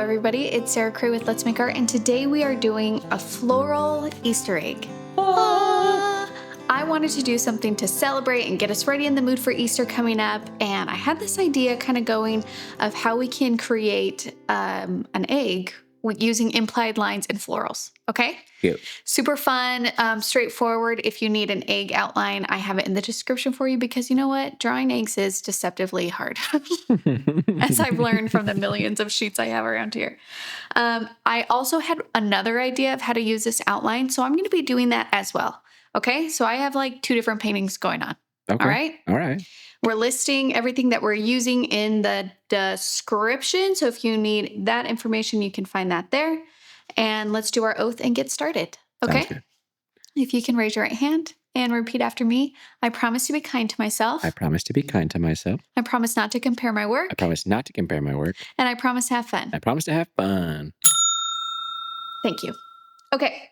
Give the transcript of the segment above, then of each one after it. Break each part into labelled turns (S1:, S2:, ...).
S1: everybody, it's Sarah Cray with Let's Make Art, and today we are doing a floral Easter egg. I wanted to do something to celebrate and get us ready in the mood for Easter coming up, and I had this idea kind of going of how we can create an egg using implied lines and florals, okay?
S2: Cute. Super
S1: fun, straightforward. If you need an egg outline, I have it in the description for you because you know what? Drawing eggs is deceptively hard, as I've learned from the millions of sheets I have around here. I also had another idea of how to use this outline, so I'm going to be doing that as well. Okay, so I have like 2 different paintings going on.
S2: Okay. All right.
S1: We're listing everything that we're using in the description. So if you need that information, you can find that there. And let's do our oath and get started. Okay? If you can raise your right hand and repeat after me. I promise to be kind to myself.
S2: I promise to be kind to myself.
S1: I promise not to compare my work.
S2: I promise not to compare my work.
S1: And I promise to have fun.
S2: I promise to have fun.
S1: Thank you. Okay.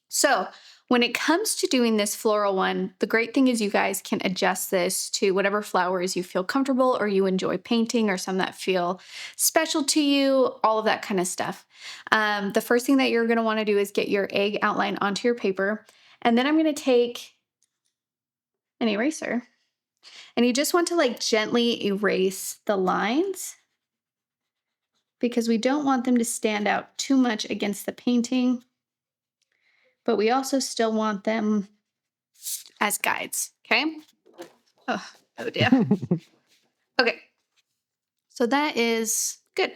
S1: So when it comes to doing this floral one, the great thing is you guys can adjust this to whatever flowers you feel comfortable or you enjoy painting, or some that feel special to you, all of that kind of stuff. The first thing that you're going to want to do is get your egg outline onto your paper. And then I'm going to take an eraser. And you just want to like gently erase the lines because we don't want them to stand out too much against the painting. But we also still want them as guides, okay? Oh dear. Okay, so that is good.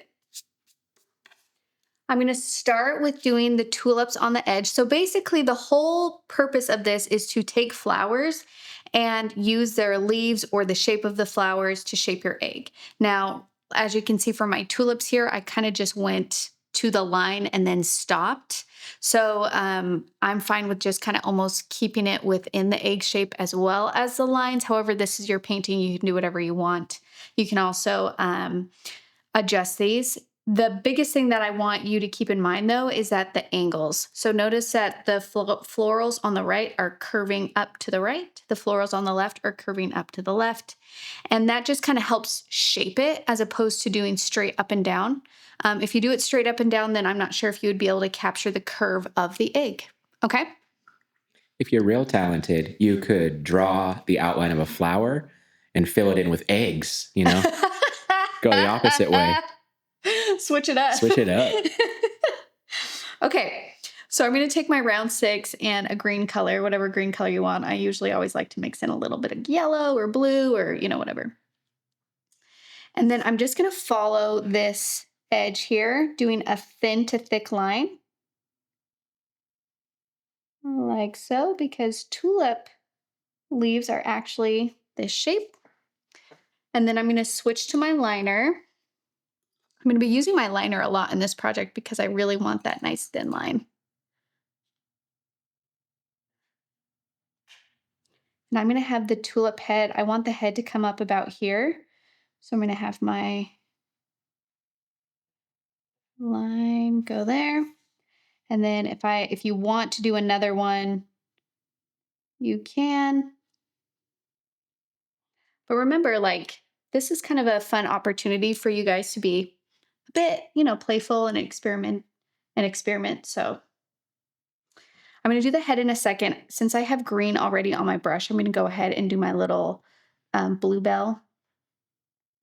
S1: I'm gonna start with doing the tulips on the edge. So basically the whole purpose of this is to take flowers and use their leaves or the shape of the flowers to shape your egg. Now, as you can see from my tulips here, I kind of just went to the line and then stopped. So I'm fine with just kind of almost keeping it within the egg shape as well as the lines. However, this is your painting. You can do whatever you want. You can also adjust these. The biggest thing that I want you to keep in mind, though, is that the angles. So notice that the florals on the right are curving up to the right. The florals on the left are curving up to the left. And that just kind of helps shape it as opposed to doing straight up and down. If you do it straight up and down, then I'm not sure if you would be able to capture the curve of the egg. Okay?
S2: If you're real talented, you could draw the outline of a flower and fill it in with eggs, you know? Go the opposite way.
S1: Switch it up.
S2: Switch it up.
S1: Okay, so I'm going to take my round 6 and a green color, whatever green color you want. I usually always like to mix in a little bit of yellow or blue or, you know, whatever. And then I'm just going to follow this edge here, doing a thin to thick line. Like so, because tulip leaves are actually this shape. And then I'm going to switch to my liner. I'm going to be using my liner a lot in this project because I really want that nice thin line. And I'm going to have the tulip head. I want the head to come up about here. So I'm going to have my line go there. And then if you want to do another one, you can. But remember, like, this is kind of a fun opportunity for you guys to be a bit, you know, playful and experiment. So I'm going to do the head in a second. Since I have green already on my brush, I'm going to go ahead and do my little bluebell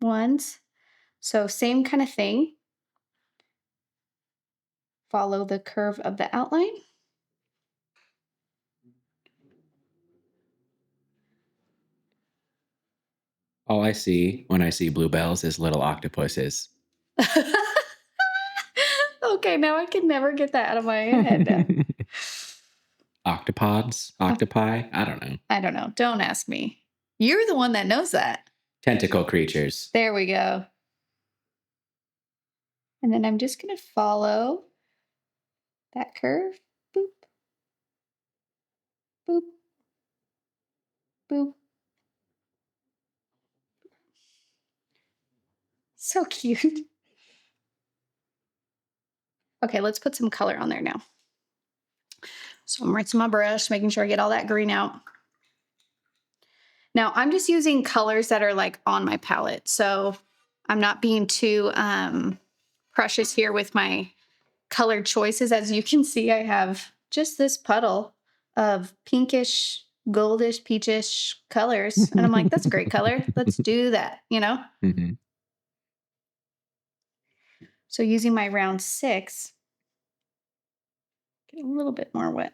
S1: ones. So same kind of thing. Follow the curve of the outline.
S2: All I see when I see bluebells is little octopuses.
S1: Okay, now I can never get that out of my head.
S2: Octopods? Octopi? I don't know.
S1: I don't know. Don't ask me. You're the one that knows that.
S2: Tentacle creatures.
S1: There we go. And then I'm just going to follow that curve. Boop. Boop. Boop. So cute. Okay, let's put some color on there now. So I'm rinsing my brush, making sure I get all that green out. Now I'm just using colors that are like on my palette. So I'm not being too precious here with my color choices. As you can see, I have just this puddle of pinkish, goldish, peachish colors. And I'm like, that's a great color. Let's do that, you know?
S2: Mm-hmm.
S1: So using my round 6, get a little bit more wet.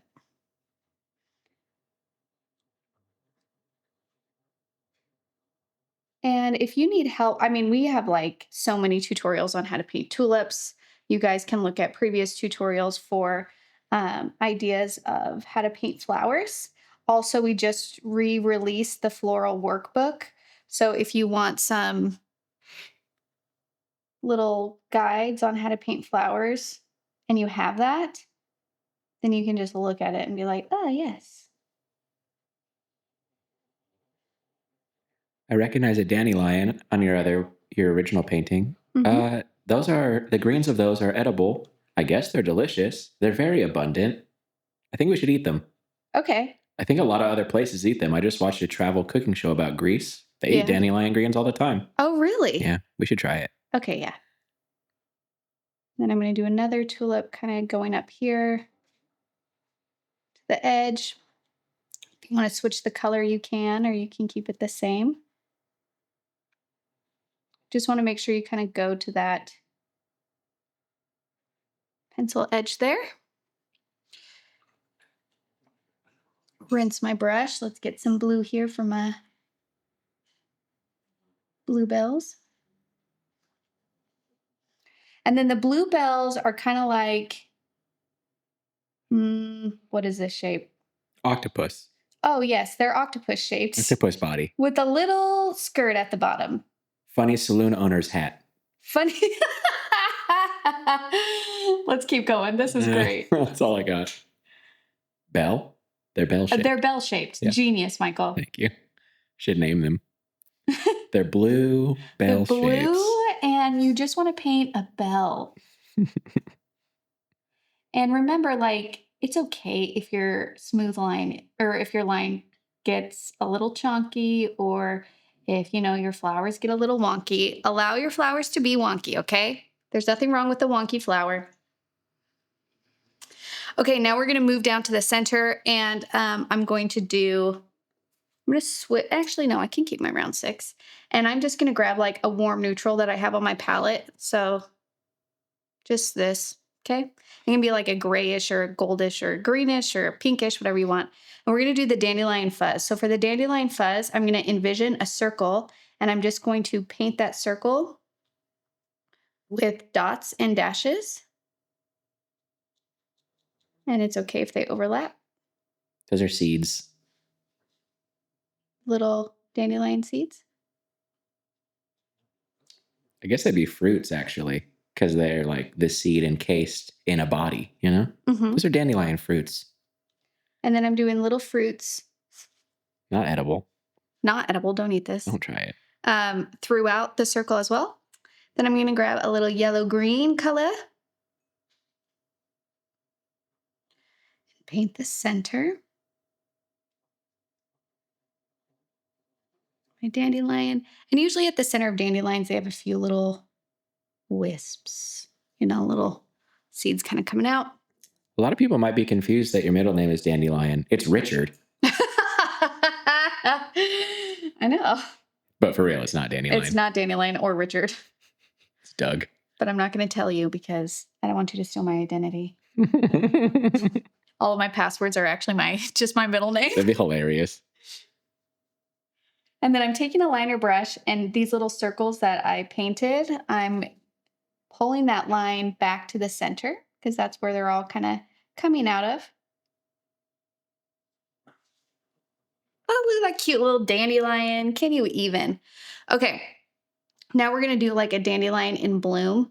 S1: And if you need help, I mean, we have like so many tutorials on how to paint tulips. You guys can look at previous tutorials for ideas of how to paint flowers. Also, we just re-released the floral workbook. So if you want some little guides on how to paint flowers and you have that, then you can just look at it and be like, oh, yes.
S2: I recognize a dandelion on your original painting.
S1: Mm-hmm.
S2: Those are the greens of those are edible. I guess they're delicious. They're very abundant. I think we should eat them.
S1: Okay.
S2: I think a lot of other places eat them. I just watched a travel cooking show about Greece. They eat
S1: Yeah.
S2: dandelion greens all the time.
S1: Oh, really?
S2: Yeah, we should try it.
S1: Okay, yeah. Then I'm going to do another tulip kind of going up here to the edge. If you want to switch the color, you can, or you can keep it the same. Just want to make sure you kind of go to that pencil edge there. Rinse my brush. Let's get some blue here for my bluebells. And then the bluebells are kind of like, what is this shape?
S2: Octopus.
S1: Oh, yes, they're octopus shaped.
S2: Octopus body.
S1: With a little skirt at the bottom.
S2: Funny saloon owner's hat.
S1: Funny. Let's keep going. This is great.
S2: That's all I got. Bell? They're bell shaped.
S1: They're bell shaped. Yeah. Genius, Michael.
S2: Thank you. Should name them. They're blue bell
S1: blue
S2: shapes.
S1: And you just want to paint a bell. And remember, like, it's okay if your smooth line or if your line gets a little chunky or if, you know, your flowers get a little wonky. Allow your flowers to be wonky, okay? There's nothing wrong with the wonky flower. Okay, now we're going to move down to the center and I'm going to switch. Actually, no, I can keep my round 6. And I'm just going to grab like a warm neutral that I have on my palette. So just this, okay? It can be like a grayish or a goldish or greenish or pinkish, whatever you want. And we're going to do the dandelion fuzz. So for the dandelion fuzz, I'm going to envision a circle and I'm just going to paint that circle with dots and dashes. And it's okay if they overlap.
S2: Those are seeds.
S1: Little dandelion seeds.
S2: I guess they'd be fruits, actually, because they're like the seed encased in a body, you know? Mm-hmm. Those are dandelion fruits.
S1: And then I'm doing little fruits.
S2: Not edible.
S1: Not edible. Don't eat this.
S2: Don't try it.
S1: Throughout the circle as well. Then I'm going to grab a little yellow-green color. Paint the center. My dandelion. And usually at the center of dandelions, they have a few little wisps, you know, little seeds kind of coming out.
S2: A lot of people might be confused that your middle name is Dandelion. It's Richard.
S1: I know.
S2: But for real, it's not Dandelion.
S1: It's not Dandelion or Richard.
S2: It's Doug.
S1: But I'm not going to tell you because I don't want you to steal my identity. All of my passwords are actually just my middle name.
S2: That'd be hilarious.
S1: And then I'm taking a liner brush and these little circles that I painted, I'm pulling that line back to the center because that's where they're all kind of coming out of. Oh, look at that cute little dandelion. Can you even? Okay, now we're going to do like a dandelion in bloom,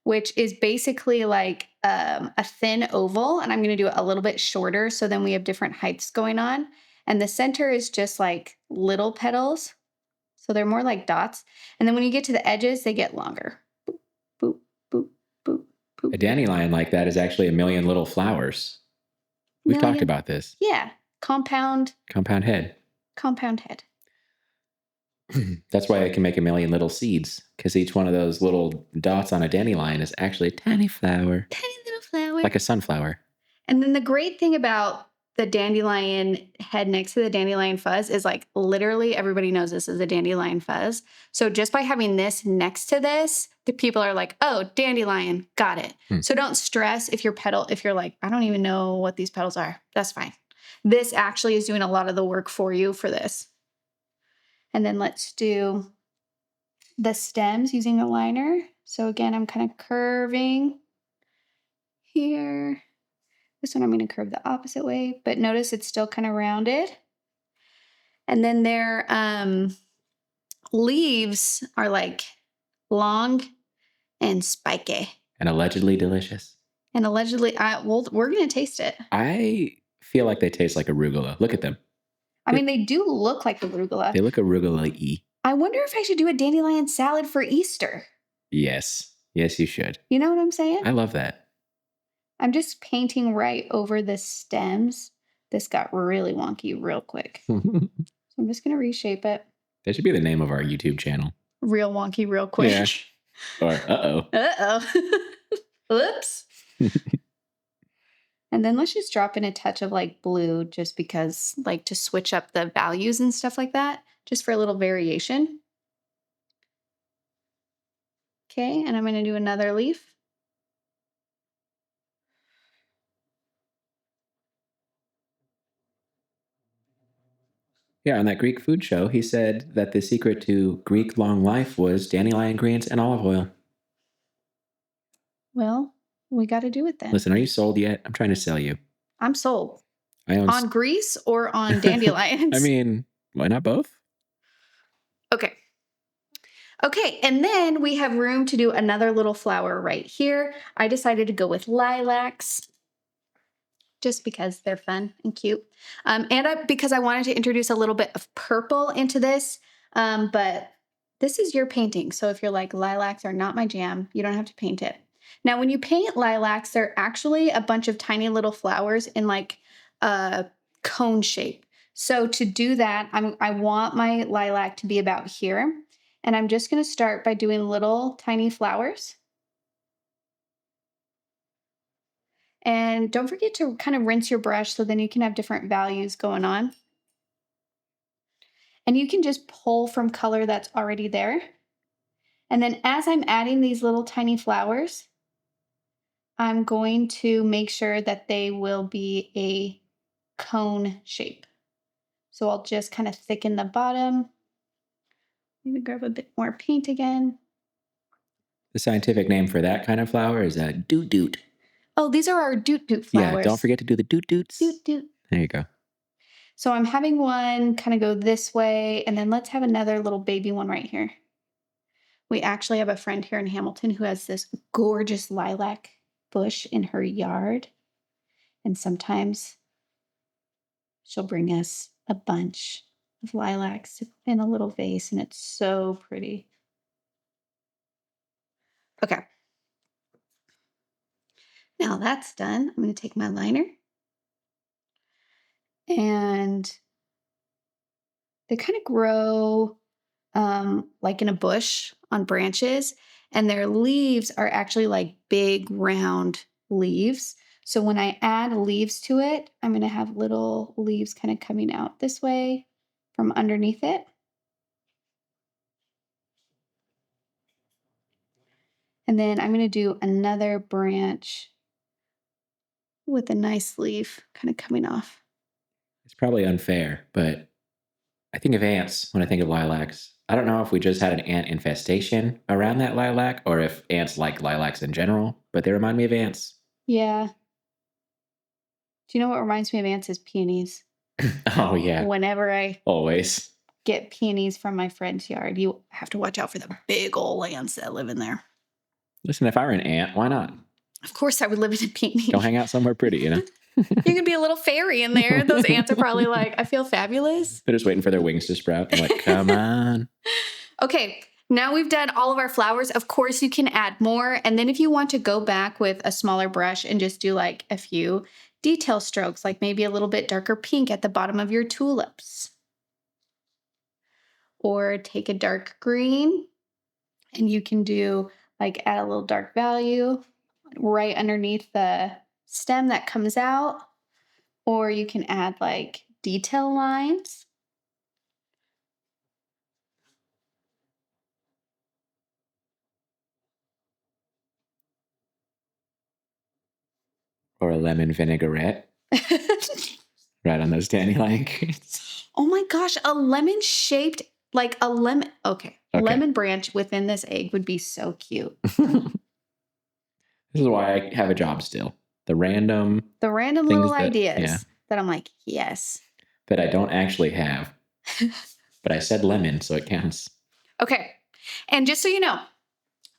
S1: which is basically like a thin oval. And I'm going to do it a little bit shorter. So then we have different heights going on. And the center is just like little petals. So they're more like dots. And then when you get to the edges, they get longer. Boop, boop, boop, boop, boop.
S2: A dandelion like that is actually a million little flowers. We've talked about this.
S1: Yeah. Compound
S2: head.
S1: Compound head.
S2: That's why I can make a million little seeds, because each one of those little dots on a dandelion is actually a tiny flower,
S1: Tiny little flower.
S2: like a sunflower.
S1: And then the great thing about the dandelion head next to the dandelion fuzz is like literally everybody knows this is a dandelion fuzz. So just by having this next to this, the people are like, oh, dandelion, got it. So don't stress if you're like, I don't even know what these petals are. That's fine. This actually is doing a lot of the work for you for this. And then let's do the stems using a liner. So again, I'm kind of curving here. This one I'm going to curve the opposite way, but notice it's still kind of rounded. And then their leaves are like long and spiky.
S2: And allegedly delicious.
S1: And allegedly, we're going to taste it.
S2: I feel like they taste like arugula. Look at them.
S1: I mean, they do look like arugula.
S2: They look arugula-y.
S1: I wonder if I should do a dandelion salad for Easter.
S2: Yes. Yes, you should.
S1: You know what I'm saying?
S2: I love that.
S1: I'm just painting right over the stems. This got really wonky real quick. So I'm just going to reshape it.
S2: That should be the name of our YouTube channel.
S1: Real wonky real quick.
S2: Yeah. Or uh-oh.
S1: Uh-oh. Oops. And then let's just drop in a touch of like blue just because like to switch up the values and stuff like that, just for a little variation. Okay, and I'm going to do another leaf.
S2: Yeah, on that Greek food show, he said that the secret to Greek long life was dandelion greens and olive oil.
S1: Well, we got to do it then.
S2: Listen, are you sold yet? I'm trying to sell you.
S1: I'm sold.
S2: I own
S1: on grease or on dandelions?
S2: I mean, why not both?
S1: Okay. Okay, and then we have room to do another little flower right here. I decided to go with lilacs just because they're fun and cute. Because I wanted to introduce a little bit of purple into this, but this is your painting. So if you're like, lilacs are not my jam, you don't have to paint it. Now, when you paint lilacs, they're actually a bunch of tiny little flowers in like a cone shape. So to do that, I want my lilac to be about here. And I'm just going to start by doing little tiny flowers. And don't forget to kind of rinse your brush so then you can have different values going on. And you can just pull from color that's already there. And then as I'm adding these little tiny flowers, I'm going to make sure that they will be a cone shape. So I'll just kind of thicken the bottom. Maybe grab a bit more paint again.
S2: The scientific name for that kind of flower is a doot-doot.
S1: Oh, these are our doot-doot flowers.
S2: Yeah, don't forget to do the doot-doots.
S1: Doot-doot.
S2: There you go.
S1: So I'm having one kind of go this way, and then let's have another little baby one right here. We actually have a friend here in Hamilton who has this gorgeous lilac bush in her yard. And sometimes she'll bring us a bunch of lilacs in a little vase, and it's so pretty. Okay. Now that's done. I'm going to take my liner. And they kind of grow like in a bush on branches. And their leaves are actually like big round leaves. So when I add leaves to it, I'm going to have little leaves kind of coming out this way from underneath it. And then I'm going to do another branch with a nice leaf kind of coming off.
S2: It's probably unfair, but I think of ants when I think of lilacs. I don't know if we just had an ant infestation around that lilac or if ants like lilacs in general, but they remind me of ants.
S1: Yeah. Do you know what reminds me of ants is peonies?
S2: Oh, yeah.
S1: Whenever I
S2: always
S1: get peonies from my friend's yard, you have to watch out for the big old ants that live in there.
S2: Listen, if I were an ant, why not?
S1: Of course I would live in a peony.
S2: Go hang out somewhere pretty, you know?
S1: You could be a little fairy in there. Those ants are probably like, I feel fabulous.
S2: They're just waiting for their wings to sprout. I'm like, come on.
S1: Okay, now we've done all of our flowers. Of course, you can add more. And then if you want to go back with a smaller brush and just do like a few detail strokes, like maybe a little bit darker pink at the bottom of your tulips. or take a dark green, and you can do like add a little dark value right underneath the stem that comes out, or you can add like detail lines.
S2: Or a lemon vinaigrette right on those dandelion greens.
S1: Oh my gosh, a lemon shaped like a lemon. Okay. Lemon branch within this egg would be so cute.
S2: This is why I have a job still. The random
S1: little
S2: that,
S1: ideas that I'm like, yes.
S2: that I don't actually have. But I said lemon, so it counts.
S1: Okay. And just so you know,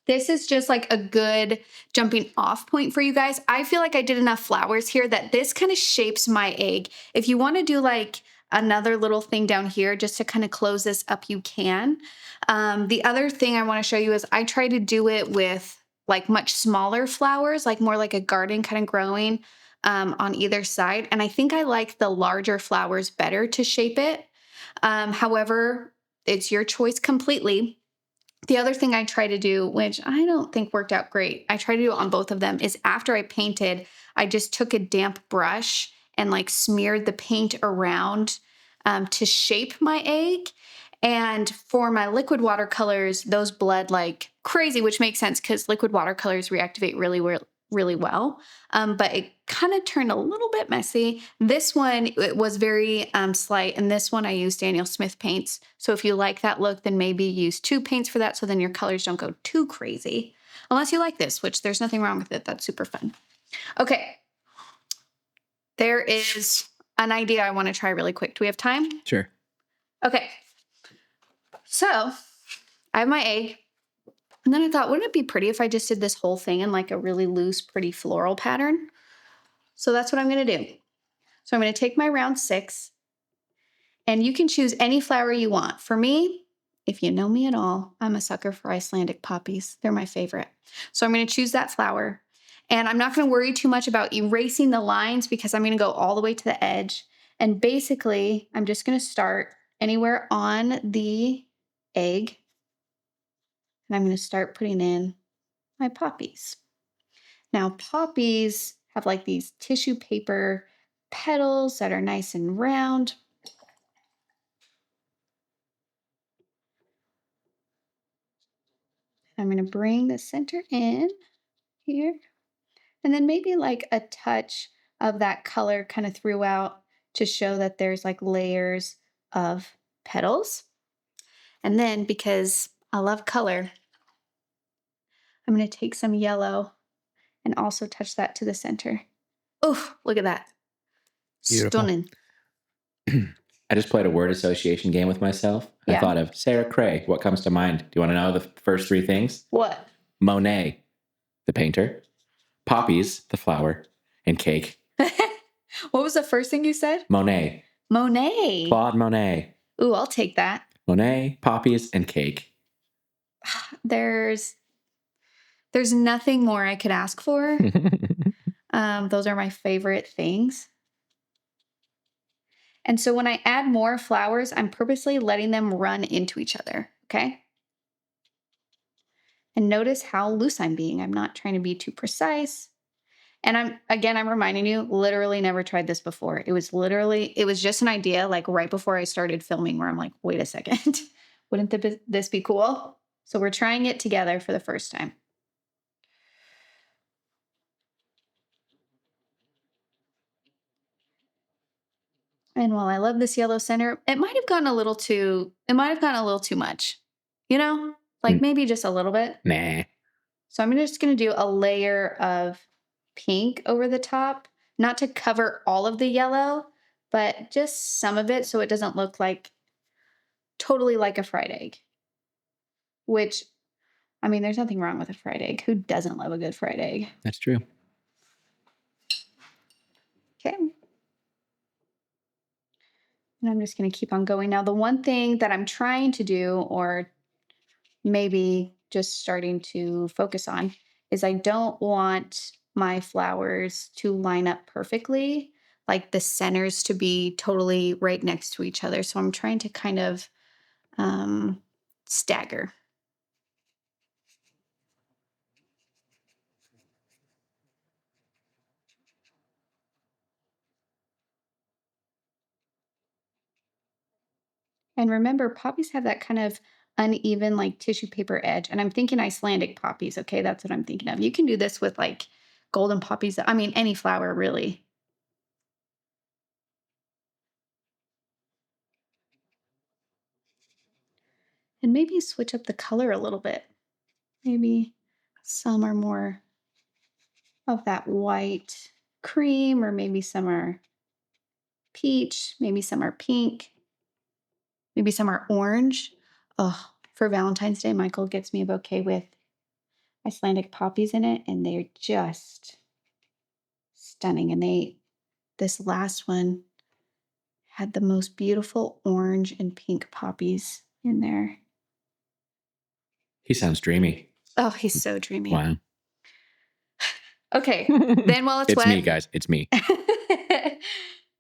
S1: this is just like a good jumping off point for you guys. I feel like I did enough flowers here that this kind of shapes my egg. If you want to do like another little thing down here just to kind of close this up, you can. The other thing I want to show you is I try to do it with like much smaller flowers, like more like a garden kind of growing on either side. And I think I like the larger flowers better to shape it. However, it's your choice completely. The other thing I try to do, which I don't think worked out great, I try to do on both of them, is after I painted, I just took a damp brush and like smeared the paint around to shape my egg. And for my liquid watercolors, those bled like crazy, which makes sense because liquid watercolors reactivate really well. But it kind of turned a little bit messy. This one, it was very slight. And this one, I used Daniel Smith paints. So if you like that look, then maybe use 2 paints for that. So then your colors don't go too crazy. Unless you like this, which there's nothing wrong with it. That's super fun. Okay. There is an idea I want to try really quick. Do we have time?
S2: Sure.
S1: Okay. So I have my egg. And then I thought, wouldn't it be pretty if I just did this whole thing in like a really loose, pretty floral pattern? So that's what I'm going to do. So I'm going to take my round 6, and you can choose any flower you want. For me, if you know me at all, I'm a sucker for Icelandic poppies. They're my favorite. So I'm going to choose that flower. And I'm not going to worry too much about erasing the lines because I'm going to go all the way to the edge. And basically, I'm just going to start anywhere on the egg. And I'm going to start putting in my poppies. Now, poppies have like these tissue paper petals that are nice and round. I'm going to bring the center in here, and then maybe like a touch of that color kind of throughout to show that there's like layers of petals. And then because I love color, I'm going to take some yellow and also touch that to the center. Oh, look at that.
S2: Beautiful.
S1: Stunning.
S2: I just played a word association game with myself.
S1: Yeah.
S2: I thought of Sarah Cray. What comes to mind? Do you want to know the first 3 things?
S1: What?
S2: Monet, the painter. Poppies, the flower. And cake.
S1: What was the first thing you said?
S2: Monet.
S1: Monet.
S2: Claude Monet.
S1: Ooh, I'll take that.
S2: Monet, poppies, and cake.
S1: There's nothing more I could ask for. Those are my favorite things. And so when I add more flowers, I'm purposely letting them run into each other, okay? And notice how loose I'm being. I'm not trying to be too precise. And I'm reminding you, literally never tried this before. It was just an idea like right before I started filming where I'm like, wait a second, wouldn't this be cool? So we're trying it together for the first time. And while I love this yellow center, it might have gotten a little too much, you know, like maybe just a little bit.
S2: Nah.
S1: So I'm just going to do a layer of pink over the top, not to cover all of the yellow, but just some of it so it doesn't look like totally like a fried egg. Which, I mean, there's nothing wrong with a fried egg. Who doesn't love a good fried egg?
S2: That's true.
S1: Okay. And I'm just going to keep on going. Now, the one thing that I'm trying to do, or maybe just starting to focus on, is I don't want my flowers to line up perfectly, like the centers to be totally right next to each other. So I'm trying to kind of stagger. And remember, poppies have that kind of uneven, like tissue paper edge. And I'm thinking Icelandic poppies. Okay, that's what I'm thinking of. You can do this with like golden poppies. I mean, any flower really. And maybe switch up the color a little bit. Maybe some are more of that white cream, or maybe some are peach, maybe some are pink, maybe some are orange. Oh, for Valentine's Day, Michael gets me a bouquet with Icelandic poppies in it, and they're just stunning. And this last one had the most beautiful orange and pink poppies in there.
S2: He sounds dreamy.
S1: Oh, he's so dreamy.
S2: Wow.
S1: Okay, then while it's
S2: It's
S1: wet.
S2: me, guys. It's me.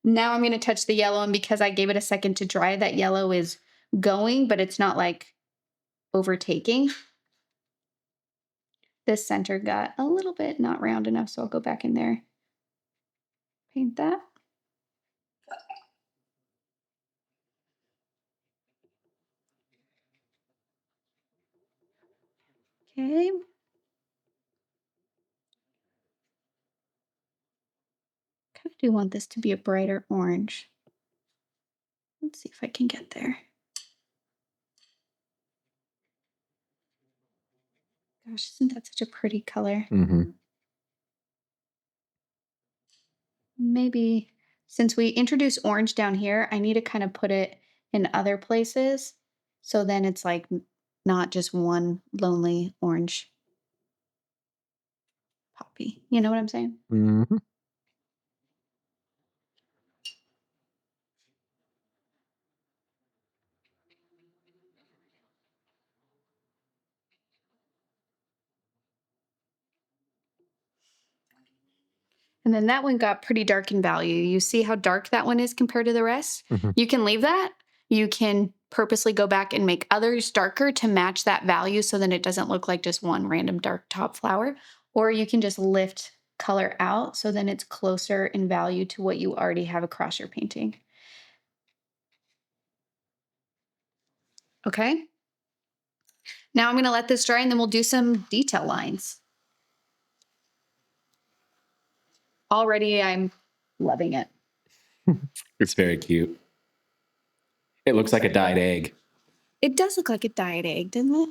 S1: Now I'm going to touch the yellow, and because I gave it a second to dry, that yellow is going, but it's not like overtaking. This center got a little bit not round enough, so I'll go back in there. Paint that. Okay. Kind of do want this to be a brighter orange. Let's see if I can get there. Gosh, isn't that such a pretty color?
S2: Mm-hmm.
S1: Maybe since we introduced orange down here, I need to kind of put it in other places. So then it's like not just one lonely orange poppy. You know what I'm saying?
S2: Mm-hmm.
S1: And then that one got pretty dark in value. You see how dark that one is compared to the rest?
S2: Mm-hmm.
S1: You can leave that. You can purposely go back and make others darker to match that value so then it doesn't look like just one random dark top flower. Or you can just lift color out so then it's closer in value to what you already have across your painting. Okay. Now I'm going to let this dry and then we'll do some detail lines. Already I'm loving it.
S2: It's very cute. It looks like a dyed egg.
S1: It does look like a dyed egg, doesn't it?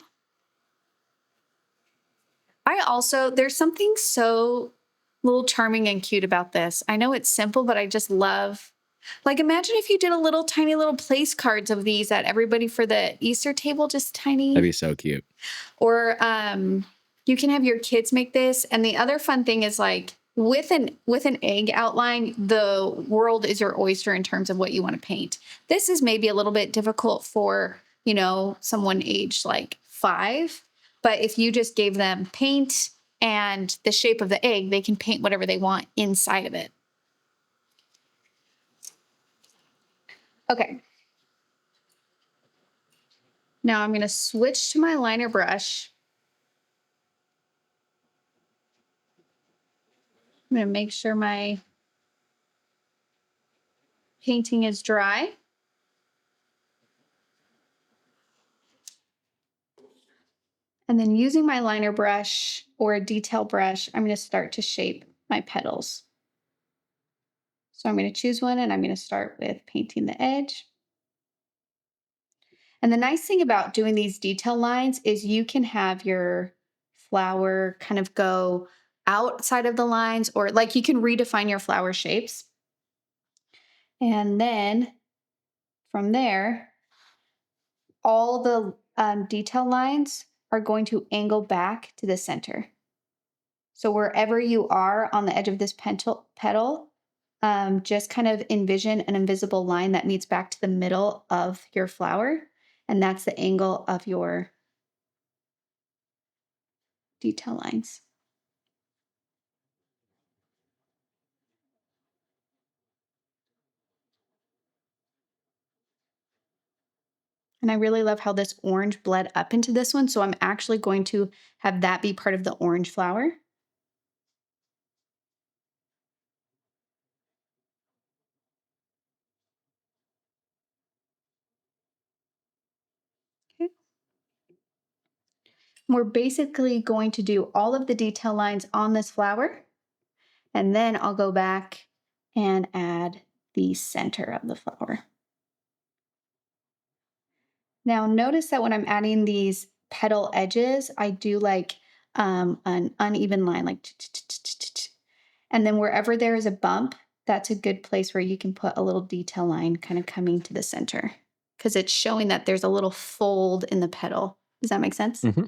S1: There's something so little charming and cute about this. I know it's simple, but I just love, like, imagine if you did a little tiny little place cards of these at everybody for the Easter table, just tiny.
S2: That'd be so cute.
S1: Or you can have your kids make this. And the other fun thing is like with an egg outline, the world is your oyster in terms of what you want to paint. This is maybe a little bit difficult for, someone aged like 5. But if you just gave them paint and the shape of the egg, they can paint whatever they want inside of it. Okay. Now I'm going to switch to my liner brush. I'm going to make sure my painting is dry. And then using my liner brush or a detail brush, I'm going to start to shape my petals. So I'm going to choose one and I'm going to start with painting the edge. And the nice thing about doing these detail lines is you can have your flower kind of go outside of the lines, or like you can redefine your flower shapes. And then from there, all the detail lines are going to angle back to the center. So wherever you are on the edge of this petal, just kind of envision an invisible line that meets back to the middle of your flower. And that's the angle of your detail lines. And I really love how this orange bled up into this one. So I'm actually going to have that be part of the orange flower. Okay. We're basically going to do all of the detail lines on this flower. And then I'll go back and add the center of the flower. Now notice that when I'm adding these petal edges, I do like an uneven line, like and then wherever there is a bump, that's a good place where you can put a little detail line kind of coming to the center because it's showing that there's a little fold in the petal. Does that make sense?
S2: Mm-hmm.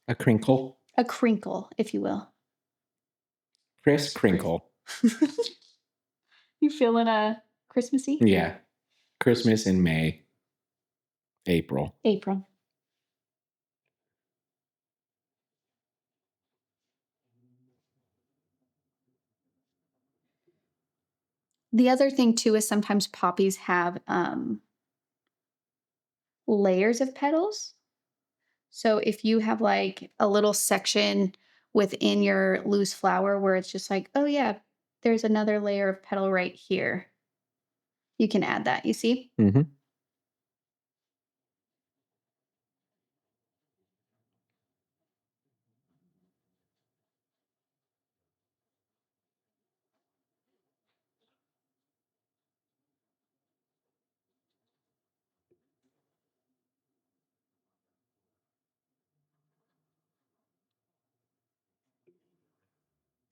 S2: A crinkle.
S1: A crinkle, if you will.
S2: Chris Crinkle.
S1: You feeling Christmassy?
S2: Yeah. Christmas in May. April.
S1: April. The other thing too is sometimes poppies have layers of petals. So if you have like a little section within your loose flower where it's just like, oh yeah, there's another layer of petal right here. You can add that, you see?
S2: Mm-hmm.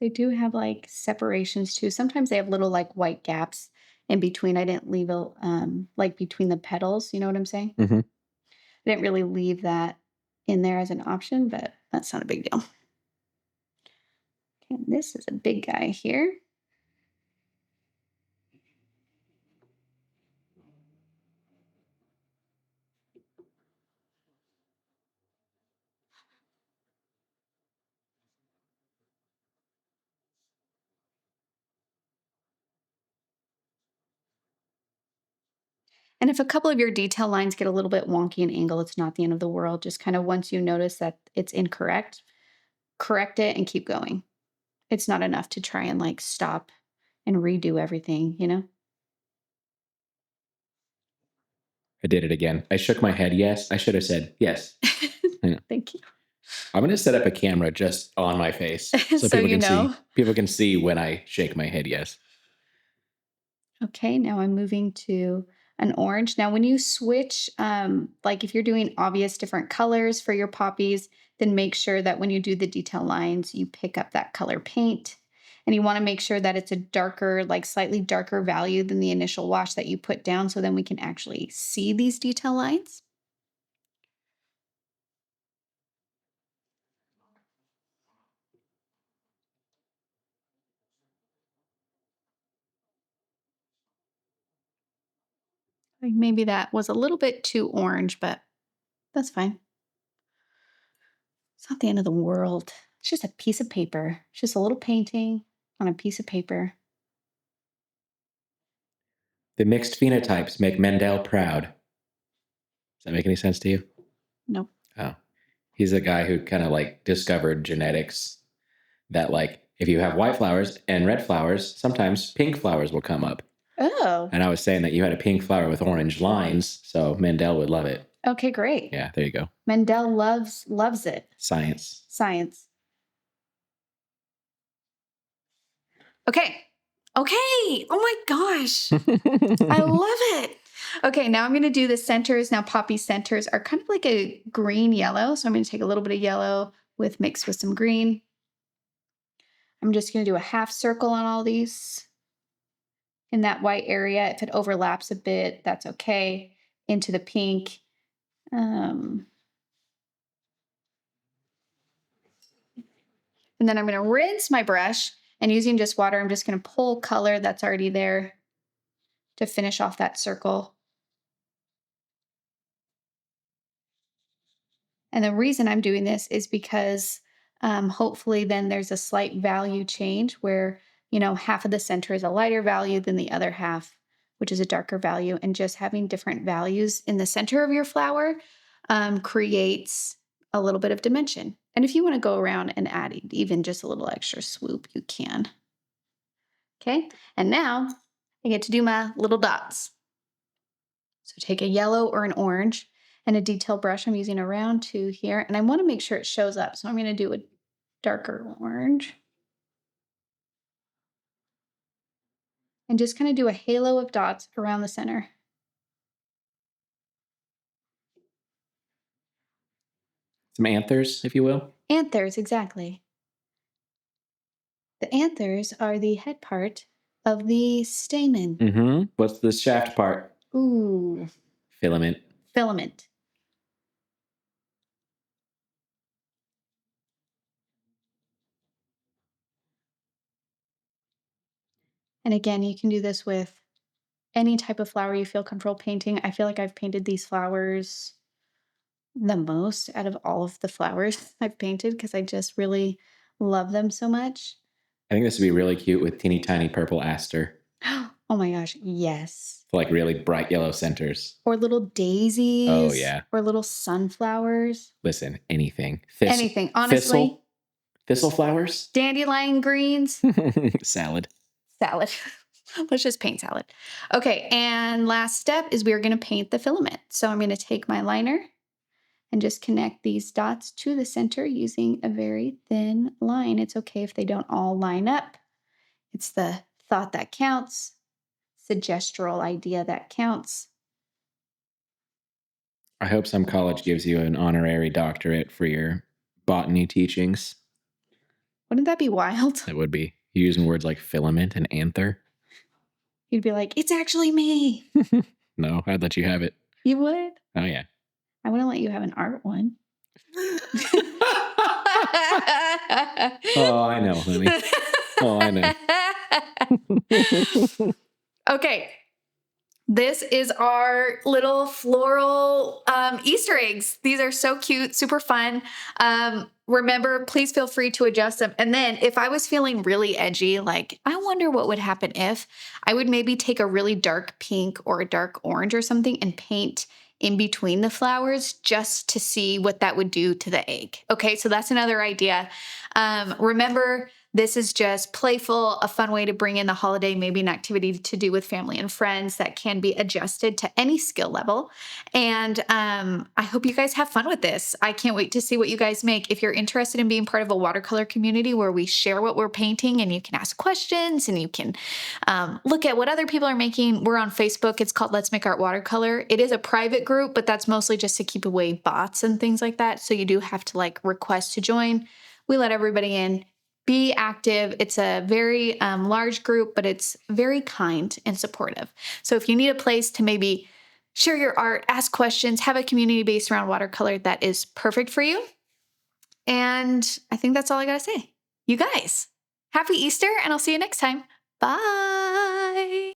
S1: They do have like separations too. Sometimes they have little like white gaps in between. I didn't leave a like between the petals, you know what I'm saying?
S2: Mm-hmm.
S1: I didn't really leave that in there as an option, but that's not a big deal. Okay, this is a big guy here. And if a couple of your detail lines get a little bit wonky in angle, it's not the end of the world. Just kind of once you notice that it's incorrect, correct it and keep going. It's not enough to try and like stop and redo everything, you know?
S2: I did it again. I shook my head yes. I should have said yes. Yeah.
S1: Thank you.
S2: I'm going to set up a camera just on my face so,
S1: So
S2: people
S1: you
S2: can
S1: know.
S2: see. People can see when I shake my head yes.
S1: Okay, now I'm moving to an orange. Now, when you switch, like if you're doing obvious different colors for your poppies, then make sure that when you do the detail lines, you pick up that color paint. And you want to make sure that it's a darker, like slightly darker value than the initial wash that you put down so then we can actually see these detail lines. Like maybe that was a little bit too orange, but that's fine. It's not the end of the world. It's just a piece of paper. It's just a little painting on a piece of paper.
S2: The mixed phenotypes make Mendel proud. Does that make any sense to you?
S1: No.
S2: Oh. He's a guy who kind of like discovered genetics that like if you have white flowers and red flowers, sometimes pink flowers will come up.
S1: Oh.
S2: And I was saying that you had a pink flower with orange lines, so Mendel would love it.
S1: Okay, great.
S2: Yeah, there you go.
S1: Mendel loves it.
S2: Science.
S1: Science. Okay. Okay. Oh my gosh. I love it. Okay, now I'm going to do the centers. Now poppy centers are kind of like a green yellow. So I'm going to take a little bit of yellow mixed with some green. I'm just going to do a half circle on all these. In that white area, if it overlaps a bit, that's okay. Into the pink. And then I'm going to rinse my brush, and using just water, I'm just going to pull color that's already there to finish off that circle. And the reason I'm doing this is because hopefully then there's a slight value change where, half of the center is a lighter value than the other half which is a darker value, and just having different values in the center of your flower creates a little bit of dimension. And if you want to go around and add even just a little extra swoop, you can. Okay, and now I get to do my little dots. So take a yellow or an orange and a detail brush. I'm using a round 2 here, and I want to make sure it shows up. So I'm going to do a darker orange. And just kind of do a halo of dots around the center.
S2: Some anthers, if you will.
S1: Anthers, exactly. The anthers are the head part of the stamen.
S2: Mm-hmm. What's the shaft part?
S1: Ooh.
S2: Filament.
S1: Filament. And again, you can do this with any type of flower you feel comfortable painting. I feel like I've painted these flowers the most out of all of the flowers I've painted because I just really love them so much.
S2: I think this would be really cute with teeny tiny purple aster.
S1: Oh my gosh, yes.
S2: Like really bright yellow centers.
S1: Or little daisies.
S2: Oh, yeah.
S1: Or little sunflowers.
S2: Listen, anything.
S1: Anything, honestly.
S2: Thistle flowers.
S1: Dandelion greens.
S2: Salad.
S1: Let's just paint salad. Okay, and last step is we're going to paint the filament. So I'm going to take my liner and just connect these dots to the center using a very thin line. It's okay if they don't all line up. It's the thought that counts, suggestural idea that counts.
S2: I hope some college gives you an honorary doctorate for your botany teachings.
S1: Wouldn't that be wild?
S2: That would be. You're using words like filament and anther.
S1: You'd be like, it's actually me.
S2: No, I'd let you have it.
S1: You would?
S2: Oh, yeah.
S1: I wouldn't let you have an art one.
S2: Oh, I know, honey. Oh, I know.
S1: Okay. This is our little floral Easter eggs. These are so cute, super fun. Remember, please feel free to adjust them. And then if I was feeling really edgy, like, I wonder what would happen if, I would maybe take a really dark pink or a dark orange or something and paint in between the flowers just to see what that would do to the egg. Okay, so that's another idea. Remember, this is just playful, a fun way to bring in the holiday, maybe an activity to do with family and friends that can be adjusted to any skill level. And I hope you guys have fun with this. I can't wait to see what you guys make. If you're interested in being part of a watercolor community where we share what we're painting and you can ask questions and you can look at what other people are making, we're on Facebook. It's called Let's Make Art Watercolor. It is a private group, but that's mostly just to keep away bots and things like that. So you do have to like request to join. We let everybody in. Be active. It's a very large group, but it's very kind and supportive. So if you need a place to maybe share your art, ask questions, have a community based around watercolor, that is perfect for you. And I think that's all I got to say. You guys, happy Easter, and I'll see you next time. Bye.